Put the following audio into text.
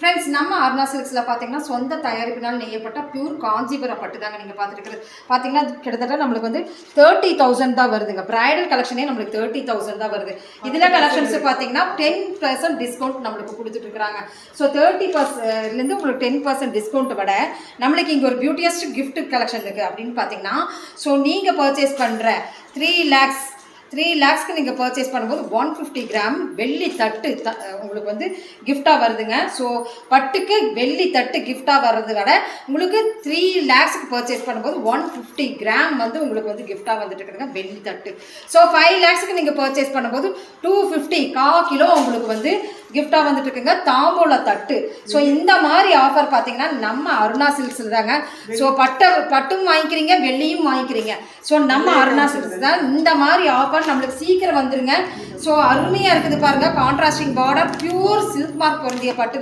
Friends, நம்ம அருணா சில்க்ஸில் பார்த்தீங்கன்னா சொந்த தயாரிப்பினால் நெய்யப்பட்ட பியூர் காஞ்சிபுரம் பட்டு தாங்க நீங்கள் பார்த்துருக்குறது. பார்த்தீங்கன்னா கிட்டத்தட்ட நம்மளுக்கு வந்து 30,000 தான் வருதுங்க. ப்ரைடல் கலெக்ஷனே நம்மளுக்கு 30,000 தான் வருது. இதில் கலெக்ஷன்ஸ் பார்த்தீங்கன்னா 10% டிஸ்கவுண்ட் நம்மளுக்கு கொடுத்துட்டு இருக்கிறாங்க. ஸோ 30%லேருந்து உங்களுக்கு 10% டிஸ்கவுண்ட் விட நம்மளுக்கு இங்கே ஒரு பியூட்டியஸ்ட் கிஃப்ட் கலெக்ஷன் இருக்குது அப்படின்னு பார்த்தீங்கன்னா, ஸோ நீங்கள் பர்ச்சேஸ் பண்ணுற 3 lakhsக்கு நீங்கள் பர்ச்சேஸ் பண்ணும்போது 150 கிராம் வெள்ளி தட்டு உங்களுக்கு வந்து கிஃப்டாக வருதுங்க. ஸோ பட்டுக்கு வெள்ளி தட்டு கிஃப்டாக வர்றது விட உங்களுக்கு 3 lakhsக்கு பர்ச்சேஸ் பண்ணும்போது 150 கிராம் வந்து உங்களுக்கு வந்து கிஃப்டாக வந்துட்டு இருக்குதுங்க வெள்ளி தட்டு. ஸோ 5 lakhsக்கு நீங்கள் பர்ச்சேஸ் பண்ணும்போது 250 கிலோ உங்களுக்கு வந்து கிஃப்டாக வந்துட்டு இருக்குங்க தாம்பூல தட்டு. ஸோ இந்த மாதிரி ஆஃபர் பார்த்தீங்கன்னா நம்ம அருணா சில்க்ஸில் தாங்க. ஸோ பட்டும் வாங்கிக்கிறீங்க, வெள்ளியும் வாங்கிக்கிறீங்க. ஸோ நம்ம அருணா சில்க்ஸ் தான் இந்த மாதிரி ஆஃபர் நம்மளுக்கு சீக்கிரம் வந்துருங்க. ஸோ அருமையாக இருக்குது பாருங்கள். Contrasting border, pure silk mark பொருந்திய பட்டு.